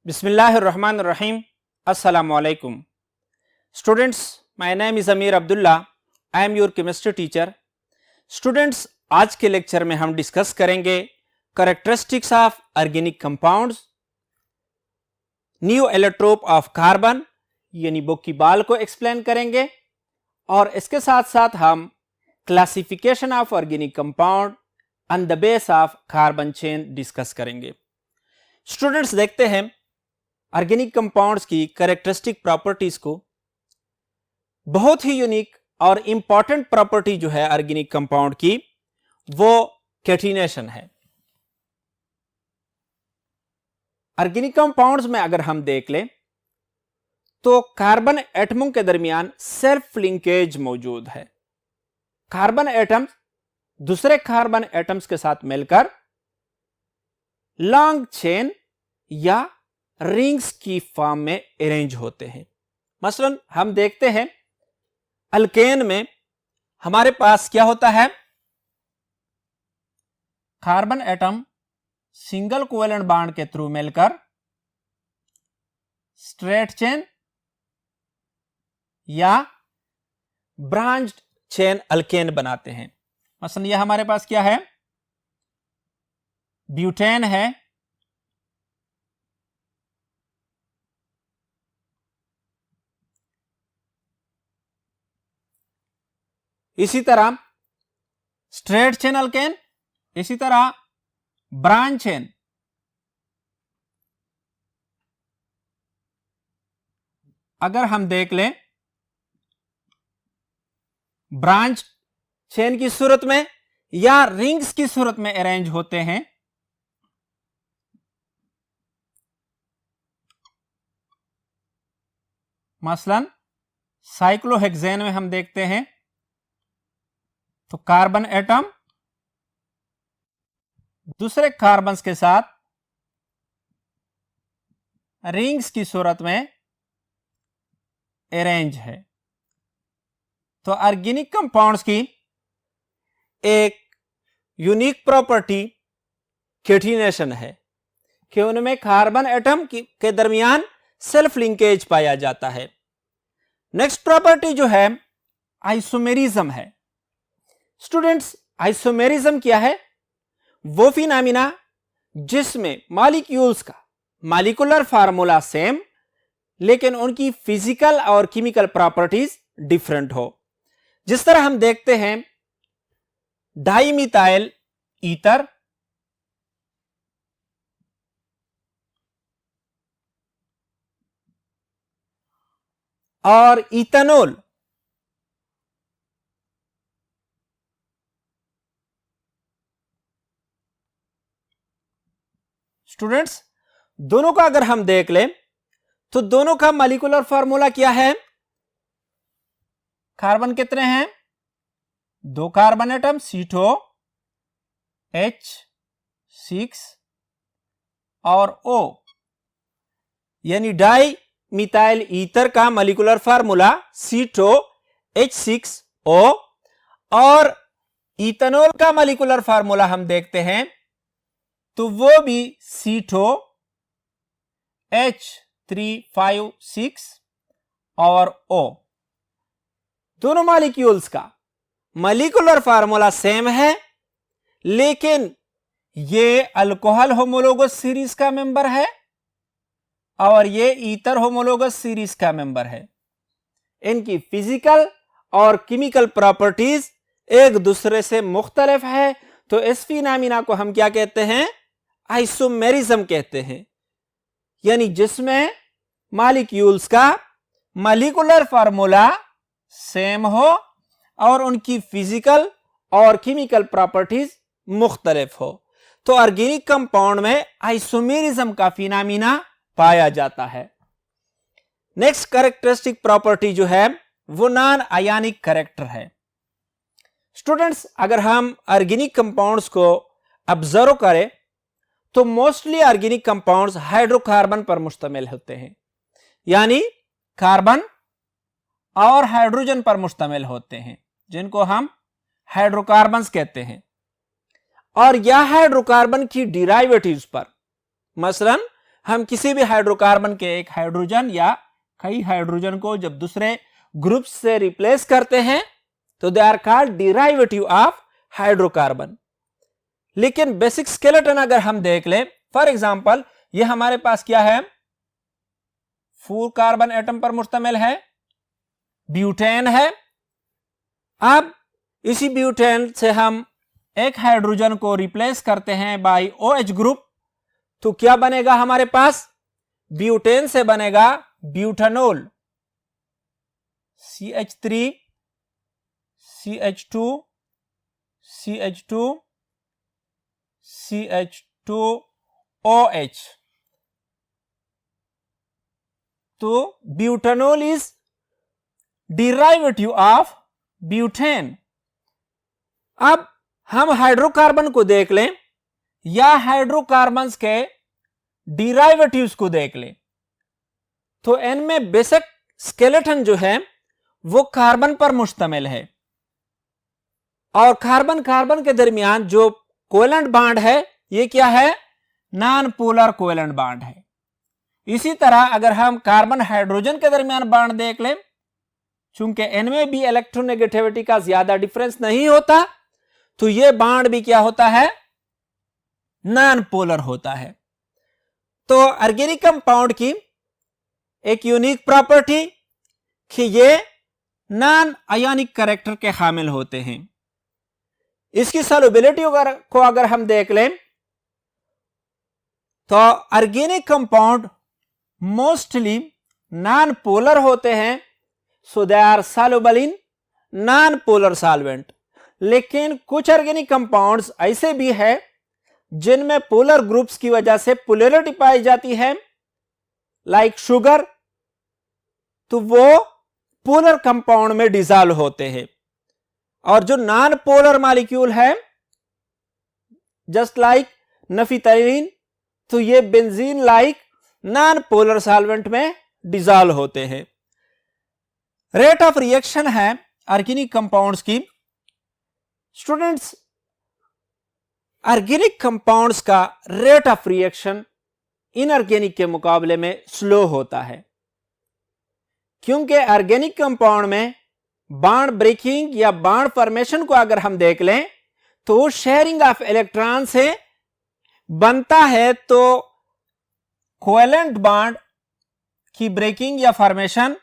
Bismillahirrahmanirrahim. Assalamu alaikum. Students, my name is Amir Abdullah. I am your chemistry teacher. Students, आज के lecture में हम discuss करेंगे characteristics of organic compounds, new allotrope of carbon यानी बुक्कीबाल को explain करेंगे और इसके साथ साथ हम classification of organic compound on the base of carbon chain discuss करेंगे। स्टूडेंट्स, देखते हैं ऑर्गेनिक कंपाउंड्स की कैरेक्टरिस्टिक प्रॉपर्टीज को। बहुत ही यूनिक और इंपॉर्टेंट प्रॉपर्टी जो है ऑर्गेनिक कंपाउंड की वो कैटिनेशन है। ऑर्गेनिक कंपाउंड्स में अगर हम देख लें तो कार्बन एटमों के दरमियान सेल्फ लिंकेज मौजूद है। कार्बन एटम्स दूसरे कार्बन एटम्स के साथ मिलकर लॉन्ग चेन या रिंग्स की फॉर्म में अरेंज होते हैं। मसलन हम देखते हैं अल्केन में हमारे पास क्या होता है, carbon atom single covalent bond के थ्रू मिलकर स्ट्रेट चेन या ब्रांच्ड चेन अल्केन बनाते हैं। मसलन यह हमारे पास क्या है, ब्यूटेन है, इसी तरह स्ट्रेट चेन अल्केन, इसी तरह ब्रांच चेन, अगर हम देख लें ब्रांच चेन की सूरत में या रिंग्स की सूरत में अरेंज होते हैं। मसलन साइक्लोहेक्सेन में हम देखते हैं तो कार्बन एटम दूसरे कार्बन्स के साथ रिंग्स की सूरत में अरेंज है। तो ऑर्गेनिक कंपाउंड्स की एक यूनिक प्रॉपर्टी कैटिनेशन है कि उनमें कार्बन एटम के दरमियान सेल्फ लिंकेज पाया जाता है। नेक्स्ट प्रॉपर्टी जो है आइसोमेरिज्म है। स्टूडेंट्स, आइसोमेरिज्म क्या है? वो फिनोमेना जिसमें मॉलिक्यूल्स का मॉलिक्यूलर फार्मूला सेम लेकिन उनकी फिजिकल और केमिकल प्रॉपर्टीज डिफरेंट हो। जिस तरह हम देखते हैं डाइमिथाइल ईथर, और इथेनॉल, स्टूडेंट्स दोनों का अगर हम देख लें तो दोनों का मॉलिक्यूलर फार्मूला क्या है? कार्बन कितने हैं? दो कार्बन एटम सीटो H6 और O, यानी डाई मिथाइल ईथर का मॉलिक्यूलर फार्मूला सीटो H6O, और इथेनॉल का मॉलिक्यूलर फार्मूला हम देखते हैं तो वो भी सीटो H356 और O। दोनों मॉलिक्यूल्स का मॉलिक्यूलर फार्मूला सेम है लेकिन ये अल्कोहल होमोलोगस सीरीज का मेंबर है और ये ईथर होमोलोगस सीरीज का मेंबर है। इनकी फिजिकल और केमिकल प्रॉपर्टीज एक दूसरे से मुख्तलिफ है। तो इस फिनोमेना को हम क्या कहते हैं? आइसोमेरिज्म कहते हैं, यानी जिसमें मॉलिक्यूल्स का मॉलिक्यूलर फार्मूला सेम हो और उनकी फिजिकल और केमिकल प्रॉपर्टीज मुख्तलिफ हो। तो ऑर्गेनिक कंपाउंड में आइसोमेरिज्म का फिनोमेना पाया जाता है। नेक्स्ट कैरेक्टरिस्टिक प्रॉपर्टी जो है वो नॉन आयनिक कैरेक्टर है। स्टूडेंट्स, अगर हम ऑर्गेनिक कंपाउंड्स को ऑब्जर्व करें तो मोस्टली ऑर्गेनिक कंपाउंड्स हाइड्रोकार्बन पर मुश्तमिल होते हैं, यानी कार्बन और हाइड्रोजन पर मुश्तमिल होते हैं, जिनको हम हाइड्रोकार्बन्स कहते हैं। और यह हाइड्रोकार्बन की डिराइवेटिव्स पर, मसलन हम किसी भी हाइड्रोकार्बन के एक हाइड्रोजन या कई हाइड्रोजन को जब दूसरे ग्रुप से रिप्लेस करते हैं तो they are called derivative of hydrocarbon. लेकिन बेसिक स्केलेटन अगर हम देख ले, फॉर एग्जांपल ये हमारे पास क्या है, 4 कार्बन एटम पर मुश्तमिल है, ब्यूटेन है। अब इसी ब्यूटेन से हम एक हाइड्रोजन को रिप्लेस करते हैं बाय OH ग्रुप, तो क्या बनेगा हमारे पास, ब्यूटेन से बनेगा butanol, CH3 CH2 CH2 CH2OH। तो butanol is derivative of butane. अब हम हाइड्रोकार्बन को देख लें या हाइड्रोकार्बन्स के डिराइवेटिव्स को देख लें, तो इनमें बेसिक स्केलेटन जो है वो कार्बन पर मुश्तमिल है, और कार्बन कार्बन के दरमियान जो कोवेलेंट बॉन्ड है ये क्या है, नॉन पोलर कोवेलेंट बॉन्ड है। इसी तरह अगर हम कार्बन हाइड्रोजन के दरमियान बॉन्ड देख लें, चूंकि इनमें भी इलेक्ट्रोनेगेटिविटी का ज्यादा डिफरेंस नहीं होता, तो ये बॉन्ड भी क्या होता है, नॉन पोलर होता है। तो ऑर्गेनिक कंपाउंड की एक यूनिक प्रॉपर्टी कि ये नॉन आयोनिक कैरेक्टर के शामिल होते हैं। इसकी सॉल्युबिलिटी को अगर हम देख लें तो organic compound mostly non polar होते हैं, so they are soluble in non polar solvent. लेकिन कुछ ऑर्गेनिक कंपाउंड्स ऐसे भी है जिनमें पोलर ग्रुप्स की वजह से पोलैरिटी पाई जाती है, लाइक शुगर, तो वो पोलर कंपाउंड में डिसॉल्व होते हैं। और जो नॉन पोलर मॉलिक्यूल है जस्ट लाइक नफिथाइलिन, तो ये benzene like non polar solvent में डिसॉल्व होते हैं। रेट ऑफ रिएक्शन है ऑर्गेनिक कंपाउंड्स की, स्टूडेंट्स ऑर्गेनिक कंपाउंड्स का रेट ऑफ रिएक्शन इनऑर्गेनिक के मुकाबले में स्लो होता है, क्योंकि ऑर्गेनिक कंपाउंड में बॉन्ड ब्रेकिंग या बॉन्ड फॉर्मेशन को अगर हम देख लें तो शेयरिंग ऑफ इलेक्ट्रॉन से बनता है। तो कोवेलेंट बॉन्ड की ब्रेकिंग या फॉर्मेशन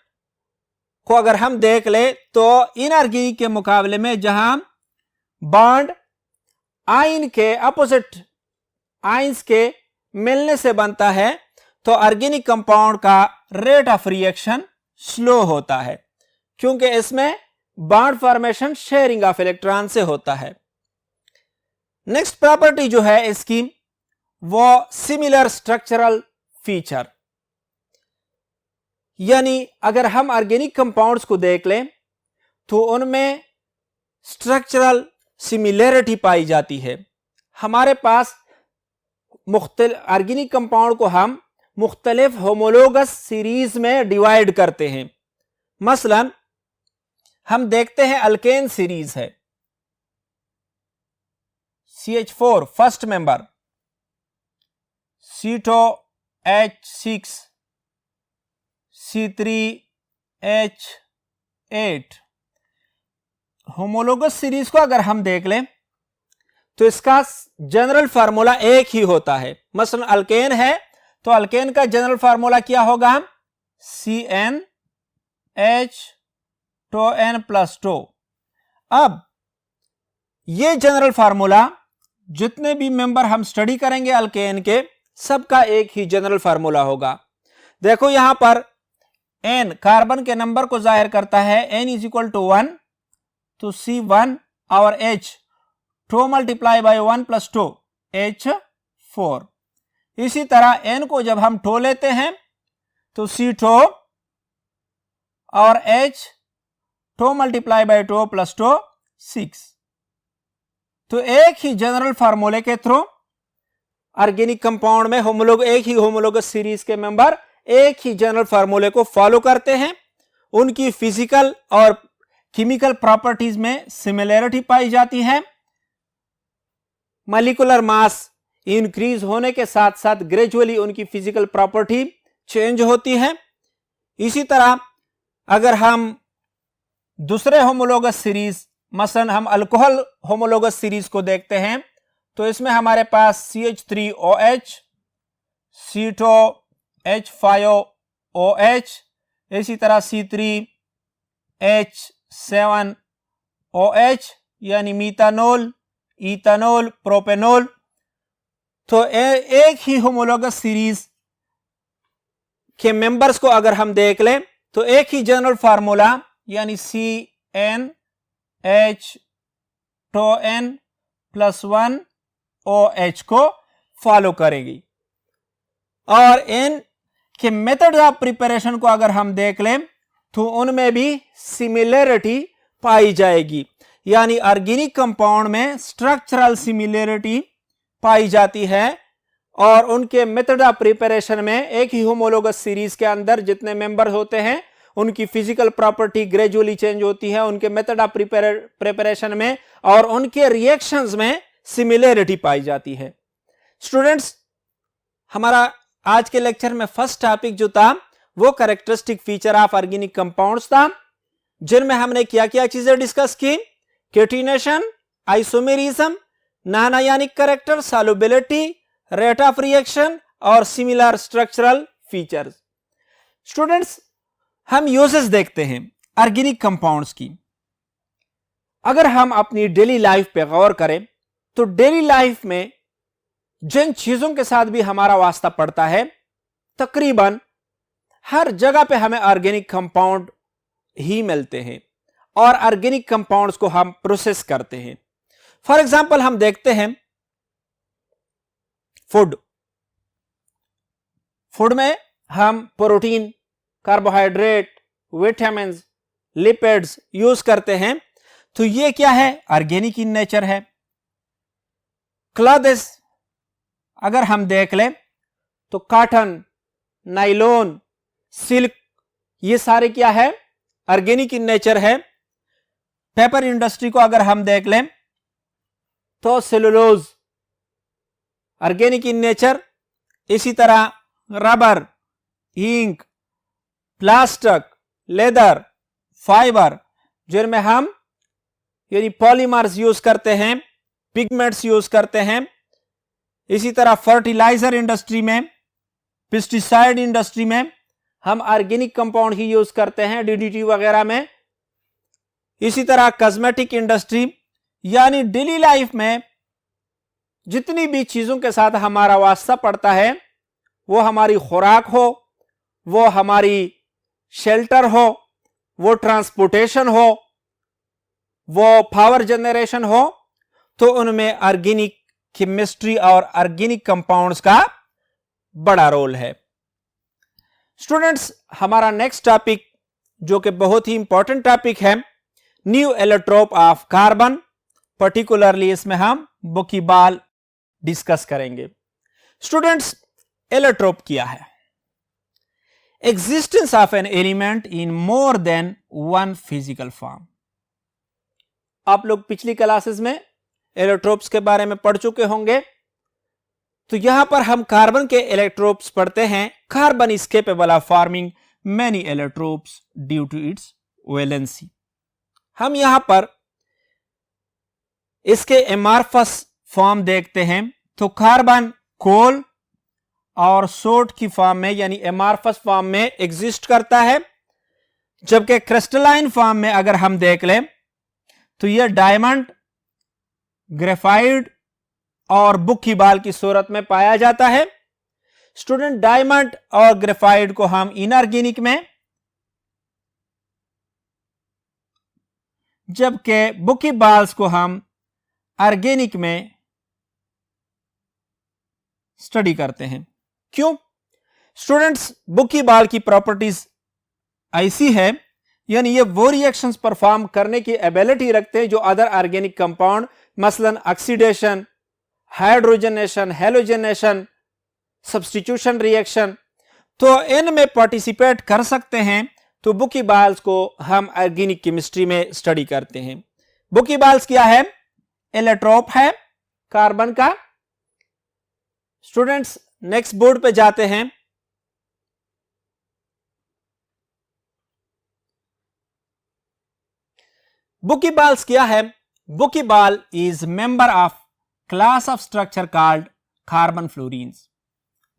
को अगर हम देख ले तो इनऑर्गेनिक के मुकाबले में जहां बॉन्ड आयन के अपोजिट आयंस के मिलने से बनता है, तो ऑर्गेनिक कंपाउंड का रेट ऑफ रिएक्शन स्लो होता है, क्योंकि इसमें bond formation sharing of electron से होता है। नेक्स्ट प्रॉपर्टी जो है इसकी वो सिमिलर स्ट्रक्चरल फीचर, यानी अगर हम ऑर्गेनिक कंपाउंड्स को देख लें तो उनमें स्ट्रक्चरल सिमिलरिटी पाई जाती है। हमारे पास ऑर्गेनिक कंपाउंड को हम मुख्तलिफ होमोलोगस सीरीज में डिवाइड करते हैं। मसलन हम देखते हैं अल्केन सीरीज है, CH4 first member, C2H6 C3H8। Homologous series को अगर हम देख लें तो इसका जनरल फार्मूला एक ही होता है। मसलन अल्केन है तो अल्केन का जनरल फार्मूला क्या होगा, CnH2n+2। अब ये जनरल फार्मूला जितने भी मेंबर हम स्टडी करेंगे अल्केन के, सबका एक ही जनरल फार्मूला होगा। देखो यहां पर n कार्बन के नंबर को जाहिर करता है, n = 1, तो C1 और H 2 × 1 + 2 H4। इसी तरह n को जब हम 2 लेते हैं तो C2 और H 2 × 2 + 2 6। तो एक ही जनरल फार्मूले के थ्रू ऑर्गेनिक कंपाउंड में एक ही होमोलोगस सीरीज के मेंबर एक ही जनरल फार्मूले को फॉलो करते हैं। उनकी फिजिकल और केमिकल प्रॉपर्टीज में सिमिलरिटी पाई जाती है। मॉलिक्यूलर मास इंक्रीज होने के साथ साथ ग्रेजुअली उनकी फिजिकल प्रॉपर्टी चेंज होती है। इसी तरह अगर हम दूसरे होमोलोगस सीरीज, मसलन हम अल्कोहल होमोलोगस सीरीज को देखते हैं, तो इसमें हमारे पास CH3OH, C2H5OH, इसी तरह C3H7OH यानी मीथानोल, इथानोल, प्रोपेनोल। तो एक ही होमोलोगस सीरीज के मेंबर्स को अगर हम देख लें तो एक ही जनरल फार्मूला यानी CnH2n+1OH को फॉलो करेगी। और इन के मेथड ऑफ प्रिपरेशन को अगर हम देख लें तो उनमें भी सिमिलरिटी पाई जाएगी, यानी ऑर्गेनिक कंपाउंड में स्ट्रक्चरल सिमिलरिटी पाई जाती है और उनके मेथड ऑफ प्रिपरेशन में एक ही होमोलोगस सीरीज के अंदर जितने मेंबर होते हैं उनकी फिजिकल प्रॉपर्टी ग्रेजुअली चेंज होती है, उनके मेथड ऑफ प्रिपरेशन में और उनके रिएक्शंस में सिमिलरिटी पाई जाती है। स्टूडेंट्स, हमारा आज के लेक्चर में फर्स्ट टॉपिक जो था वो characteristic feature of organic compounds था, जिनमें हमने क्या क्या चीजें डिस्कस की, catenation, isomerism, non ionic character, solubility, rate of reaction और सिमिलर स्ट्रक्चरल फीचर्स। स्टूडेंट्स, हम यूजेस देखते हैं ऑर्गेनिक कंपाउंड्स की। अगर हम अपनी डेली लाइफ पे गौर करें तो डेली लाइफ में जिन चीजों के साथ भी हमारा वास्ता पड़ता है, तकरीबन हर जगह पे हमें ऑर्गेनिक कंपाउंड ही मिलते हैं और ऑर्गेनिक कंपाउंड्स को हम प्रोसेस करते हैं। फॉर एग्जांपल हम देखते हैं फूड में हम protein, carbohydrate, vitamin, lipids use करते हैं, तो ये क्या है, ऑर्गेनिक इन नेचर है। क्लॉथ्स अगर हम देख लें तो कॉटन, नाइलॉन, सिल्क, ये सारे क्या है, ऑर्गेनिक इन नेचर है। पेपर इंडस्ट्री को अगर हम देख लें तो सेलुलोज ऑर्गेनिक इन नेचर। इसी तरह rubber, ink, plastic, leather, fibre, जिनमें हम यानी पॉलीमर्स यूज करते हैं, पिगमेंट्स यूज करते हैं। इसी तरह फर्टिलाइजर इंडस्ट्री में, पेस्टिसाइड इंडस्ट्री में हम ऑर्गेनिक कंपाउंड ही यूज करते हैं, DDT वगैरह में। इसी तरह कॉस्मेटिक इंडस्ट्री, यानी डेली लाइफ में जितनी भी चीजों के साथ हमारा वास्ता पड़ता है, वो हमारी खुराक हो, वो हमारी शेल्टर हो, वो ट्रांसपोर्टेशन हो, वो पावर जनरेशन हो, तो उनमें ऑर्गेनिक केमिस्ट्री और ऑर्गेनिक कंपाउंड्स का बड़ा रोल है। स्टूडेंट्स, हमारा नेक्स्ट टॉपिक जो कि बहुत ही इंपॉर्टेंट टॉपिक है, new allotrope of carbon, particularly इसमें हम बुकीबाल डिस्कस करेंगे। स्टूडेंट्स, एलोट्रोप क्या है? Existence of an element in more than one physical form. आप लोग पिछली क्लासेस में एलोट्रोप्स के बारे में पढ़ चुके होंगे, तो यहां पर हम कार्बन के एलोट्रोप्स पढ़ते हैं। Carbon is capable of forming many allotropes due to its valency. हम यहां पर इसके एमार्फस फॉर्म देखते हैं, तो कार्बन कोल और सोट की फॉर्म में यानी एमार्फस फॉर्म में एग्जिस्ट करता है, जबकि क्रिस्टलाइन फॉर्म में अगर हम देख लें तो यह डायमंड, ग्रेफाइट और बुकीबाल की सूरत में पाया जाता है। स्टूडेंट, डायमंड और ग्रेफाइट को हम इनऑर्गेनिक में, जबकि बुकीबाल्स को हम ऑर्गेनिक में स्टडी करते हैं। क्यों? स्टूडेंट्स, बुकीबाल की प्रॉपर्टीज ऐसी है, यानी ये वो रिएक्शंस परफॉर्म करने की एबिलिटी रखते हैं जो अदर ऑर्गेनिक कंपाउंड, मसलन oxidation, hydrogenation, halogenation, substitution reaction, तो इनमें पार्टिसिपेट कर सकते हैं। तो बुकीबाल्स को हम ऑर्गेनिक केमिस्ट्री में स्टडी करते हैं। बुकीबाल्स क्या है? एलोट्रोप है कार्बन का, स्टूडेंट्स नेक्स्ट बोर्ड पे जाते हैं। बुकीबाल्स क्या है? Buckyball is member of class of structure called carbon fullerenes.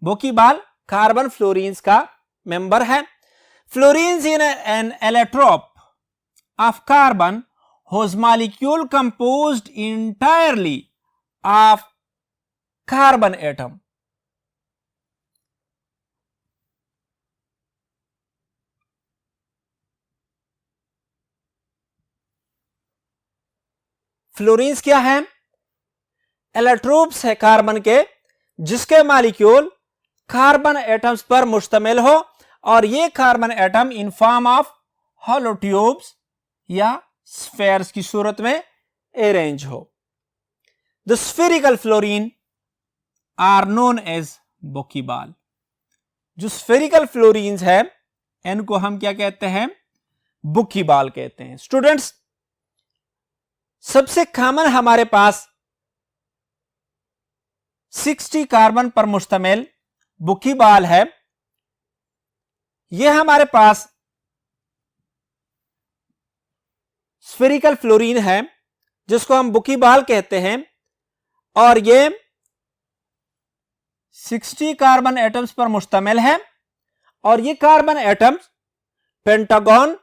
Buckyball carbon fullerenes का मेंबर है। Fullerenes in an allotrope of carbon whose molecule composed entirely of carbon atom. Fullerenes क्या है? एलेट्रोप्स है कार्बन के जिसके मॉलिक्यूल कार्बन एटम्स पर मुश्तमिल हो और ये carbon atom in form of hollow tubes या स्फेयर्स की सूरत में अरेंज हो। The spherical fullerene are known as buckyball. जो स्फेरिकल फ्लोरीन्स है इनको हम क्या कहते हैं? बुकीबाल कहते हैं। स्टूडेंट्स सबसे कॉमन हमारे पास 60 कार्बन पर मुश्तमिल बुकीबाल है। यह हमारे पास स्फेरिकल फ्लोरीन है जिसको हम बुकीबाल कहते हैं और ये 60 कार्बन एटम्स पर मुश्तमिल है और ये कार्बन एटम्स पेंटागन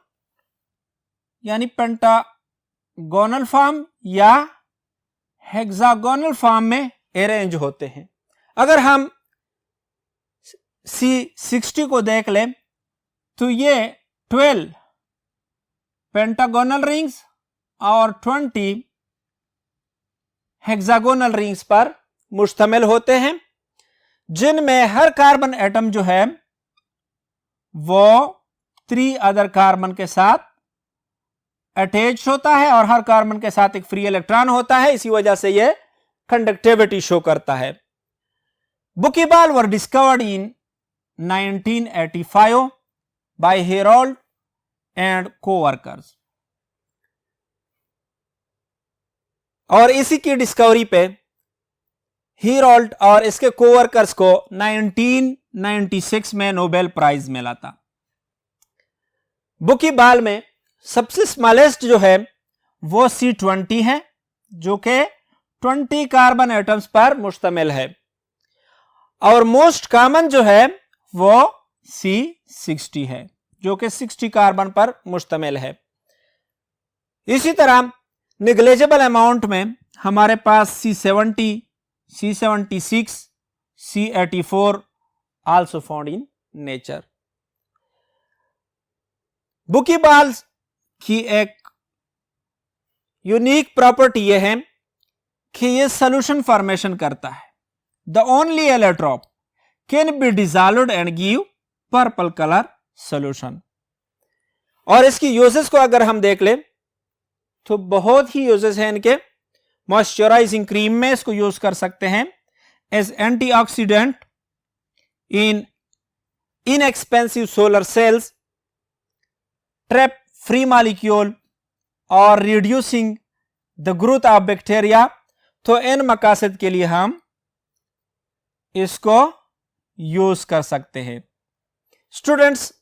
यानी पेंटागोनल फॉर्म या हेक्सागोनल फॉर्म में अरेंज होते हैं। अगर हम C60 को देख लें तो ये 12 पेंटागोनल रिंग्स और 20 हेक्सागोनल रिंग्स पर मुश्तमिल होते हैं जिनमें हर कार्बन एटम जो है वो 3 अदर कार्बन के साथ अटैच होता है और हर कार्बन के साथ एक फ्री इलेक्ट्रॉन होता है। इसी वजह से यह कंडक्टिविटी शो करता है। Buckyball were discovered in 1985 by Harold and coworkers और इसी की डिस्कवरी पे हेरोल्ड और इसके कोवर्कर्स को 1996 में नोबेल प्राइज मिला था। बुकीबाल में सबसे स्मॉलेस्ट जो है वो C20 है जो कि 20 कार्बन एटम्स पर मुश्तमिल है और मोस्ट कॉमन जो है वो C60 है जो कि 60 कार्बन पर मुश्तमिल है। इसी तरह निग्लेजेबल अमाउंट में हमारे पास C70, C76, C84 also found in nature. Buckyball की एक यूनिक प्रॉपर्टी यह है कि यह सॉल्यूशन फॉर्मेशन करता है। The only allotrope can be dissolved and give purple colour solution. और इसकी यूजेस को अगर हम देख लें तो बहुत ही यूजेस हैं इनके। मॉइस्चराइजिंग क्रीम में इसको यूज कर सकते हैं, as antioxidant in inexpensive solar cells, trap free molecule और reducing the growth of bacteria. तो इन मकासद के लिए हम इसको यूज कर सकते हैं। स्टूडेंट्स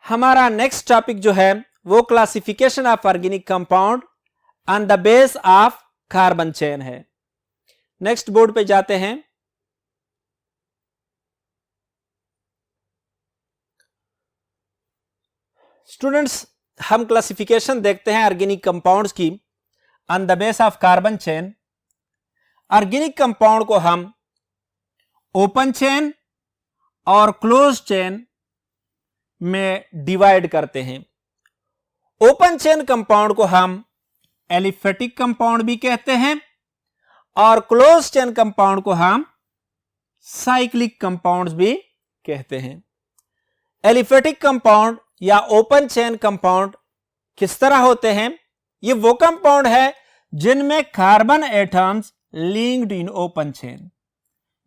हमारा नेक्स्ट टॉपिक जो है वो classification of organic compound on the base of carbon chain है। नेक्स्ट बोर्ड पे जाते हैं। स्टूडेंट्स हम क्लासिफिकेशन देखते हैं ऑर्गेनिक कंपाउंड्स की on the base of carbon chain. Organic compound को हम ओपन चेन और क्लोज चेन में डिवाइड करते हैं। ओपन चेन कंपाउंड को हम एलिफेटिक कंपाउंड भी कहते हैं और क्लोज चेन कंपाउंड को हम साइक्लिक कंपाउंड्स भी कहते हैं। एलिफेटिक कंपाउंड या ओपन चेन कंपाउंड किस तरह होते हैं? ये वो कंपाउंड है जिनमें carbon atoms linked in open chain,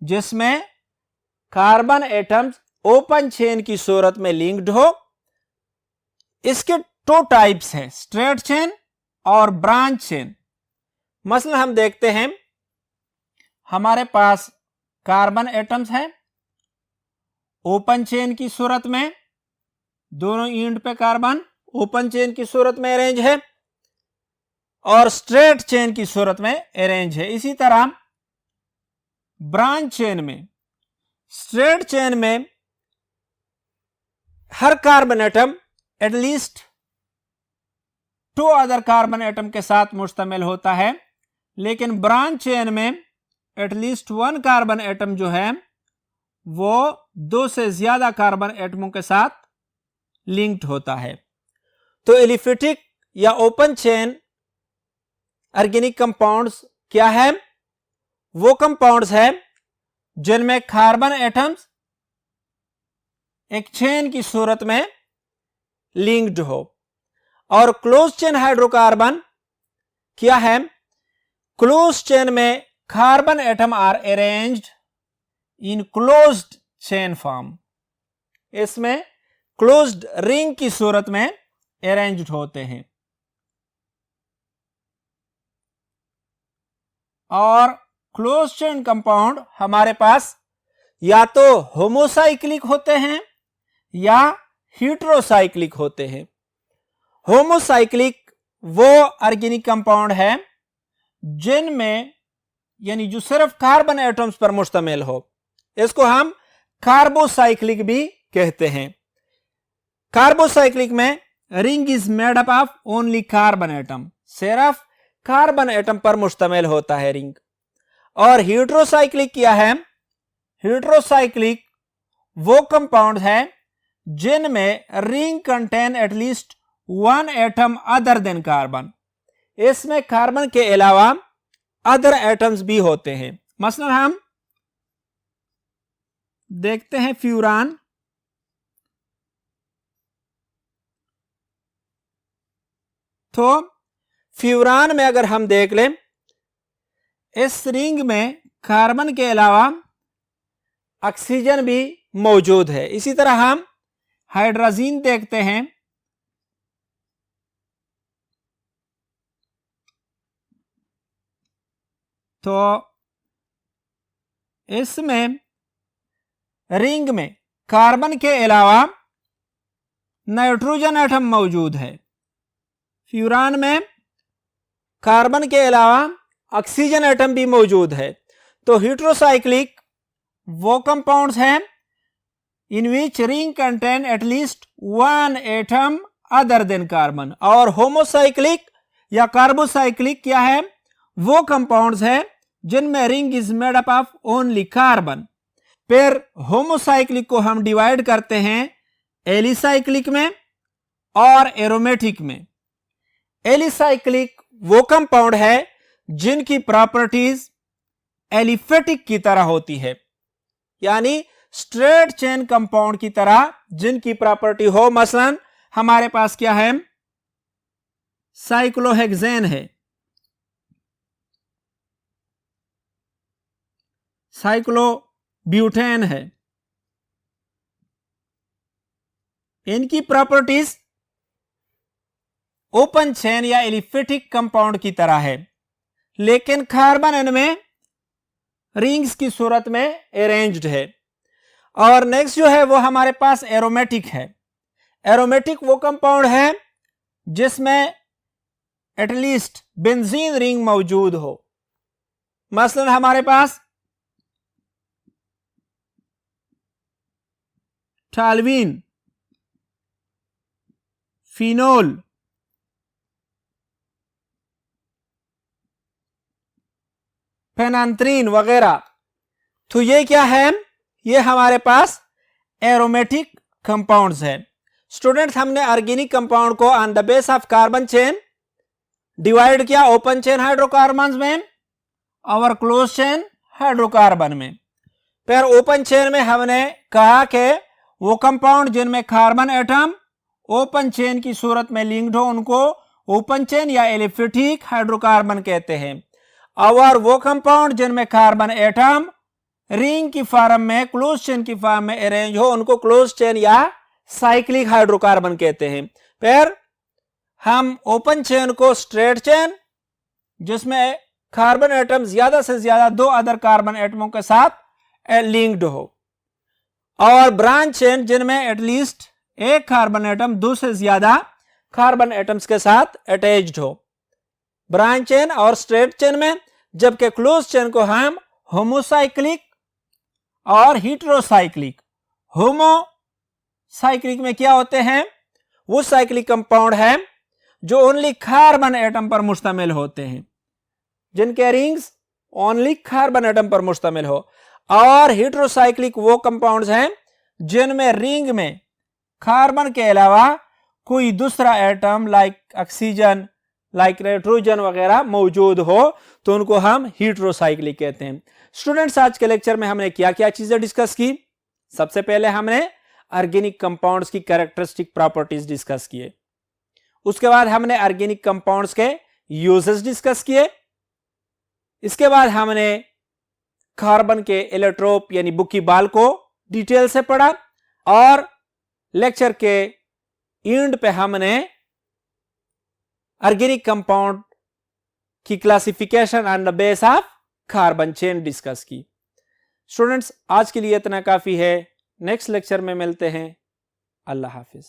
जिसमें कार्बन एटम्स ओपन चेन की सूरत में लिंक्ड हो। इसके 2 टाइप्स हैं, स्ट्रेट चेन और ब्रांच चेन। मसलन हम देखते हैं हमारे पास कार्बन एटम्स है, ओपन चेन की सूरत में, दोनों एंड पे कार्बन ओपन चेन की सूरत में अरेंज है और स्ट्रेट चेन की सूरत में अरेंज है। इसी तरह ब्रांच चेन में, स्ट्रेट चेन में हर carbon atom at least 2 other carbon atom के साथ मुश्तमिल होता है, लेकिन ब्रांच चेन में एटलीस्ट 1 कार्बन एटम जो है वो 2 से ज्यादा कार्बन एटमों के साथ लिंक्ड होता है। तो एलिफेटिक या ओपन चेन ऑर्गेनिक कंपाउंड्स क्या है? वो कंपाउंड्स है जिनमें कार्बन एटम्स एक चेन की सूरत में लिंक्ड हो। और क्लोज चेन हाइड्रोकार्बन क्या है? क्लोज चेन में carbon atom are arranged in closed chain form, इसमें क्लोज्ड रिंग की सूरत में अरेंज्ड होते हैं। और क्लोज चेन कंपाउंड हमारे पास या तो होमोसाइक्लिक होते हैं या हेटेरोसाइक्लिक होते हैं। होमोसाइक्लिक वो ऑर्गेनिक कंपाउंड है जिनमें यानी जो सिर्फ कार्बन एटम्स पर मुश्तमिल हो, इसको हम कार्बोसाइक्लिक भी कहते हैं। कार्बोसाइक्लिक में ring is made up of only carbon atom, सिर्फ कार्बन एटम पर मुश्तमिल होता है रिंग। और हेटेरोसाइक्लिक क्या है? हेटेरोसाइक्लिक वो कंपाउंड है जिनमें ring contain at least 1 atom other than carbon, इसमें कार्बन के अलावा अदर एटम्स भी होते हैं। मसलन हम देखते हैं फ्यूरान, तो फ्यूरान में अगर हम देख लें, इस रिंग में कार्बन के अलावा ऑक्सीजन भी मौजूद है। इसी तरह हम हाइड्रोजन देखते हैं, तो इसमें रिंग में कार्बन के अलावा नाइट्रोजन एटम मौजूद है। फ्यूरान में कार्बन के अलावा ऑक्सीजन एटम भी मौजूद है। तो हेटेरोसाइक्लिक वो कंपाउंड्स हैं in which ring contain at least 1 atom other than carbon. और होमोसाइक्लिक या कार्बोसाइक्लिक क्या है? वो कंपाउंड्स हैं जिनमें ring is made up of only carbon. फिर होमोसाइक्लिक को हम डिवाइड करते हैं एलिसाइक्लिक में और एरोमेटिक में। एलिसाइक्लिक वो कंपाउंड है जिनकी प्रॉपर्टीज एलिफेटिक की तरह होती है, यानी स्ट्रेट चेन कंपाउंड की तरह जिनकी प्रॉपर्टी हो। मसलन हमारे पास क्या है? साइक्लोहेक्सेन है, साइक्लोब्यूटेन है। इनकी प्रॉपर्टीज ओपन चेन या एलिफेटिक कंपाउंड की तरह है, लेकिन कार्बन इनमें रिंग्स की सूरत में अरेंज्ड है। और नेक्स्ट जो है वो हमारे पास एरोमेटिक है। एरोमेटिक वो कंपाउंड है जिसमें एटलीस्ट बेंजीन रिंग मौजूद हो। मसलन हमारे पास टालवीन, फिनोल, फेनांथ्रीन वगैरह। तो ये क्या है? ये हमारे पास एरोमेटिक कंपाउंड्स है। स्टूडेंट्स, हमने ऑर्गेनिक कंपाउंड को on the base of carbon chain divide किया, ओपन चेन हाइड्रोकार्बन में और क्लोज चेन हाइड्रोकार्बन में। फिर ओपन चेन में हमने कहा कि वो कंपाउंड जिनमें कार्बन एटम ओपन चेन की सूरत में लिंक्ड हो उनको ओपन चेन या एलिफेटिक हाइड्रोकार्बन कहते हैं। और वो कंपाउंड जिनमें कार्बन एटम रिंग की फॉर्म में, क्लोज चेन की फॉर्म में अरेंज हो उनको क्लोज चेन या साइक्लिक हाइड्रोकार्बन कहते हैं। फिर हम ओपन चेन को स्ट्रेट चेन, जिसमें कार्बन एटम ज्यादा से ज्यादा 2 अदर कार्बन एटमों के साथ लिंक्ड हो, और ब्रांच चेन जिनमें एटलीस्ट एक कार्बन एटम दो से ज्यादा कार्बन एटम्स के साथ अटैच्ड हो, ब्रांच चेन और स्ट्रेट चेन में। जबकि क्लोज चेन को हम होमोसाइक्लिक और हीटेरोसाइक्लिक, होमोसाइक्लिक में क्या होते हैं, वो साइक्लिक कंपाउंड है जो ओनली कार्बन एटम पर मुश्तमिल होते हैं, जिनके रिंग्स ओनली कार्बन एटम पर मुश्तमिल हो, और हीटेरोसाइक्लिक वो कंपाउंड्स हैं जिनमें रिंग में कार्बन के अलावा कोई दूसरा atom like oxygen, like nitrogen वगैरह मौजूद हो, तो उनको हम हीटेरोसाइक्लिक कहते हैं। स्टूडेंट्स, आज के लेक्चर में हमने क्या क्या चीजें डिस्कस की? सबसे पहले हमने ऑर्गेनिक कंपाउंड्स की कैरेक्टरिस्टिक प्रॉपर्टीज डिस्कस किए, उसके बाद हमने ऑर्गेनिक कंपाउंड्स के यूजेस डिस्कस किए, इसके बाद हमने कार्बन के एलोट्रोप यानी बुकीबाल को डिटेल से पढ़ा, और लेक्चर के एंड पे हमने ऑर्गेनिक कंपाउंड की classification on the base of carbon chain discuss की। स्टूडेंट्स, आज के लिए इतना काफी है, नेक्स्ट लेक्चर में मिलते हैं। अल्लाह हाफिज।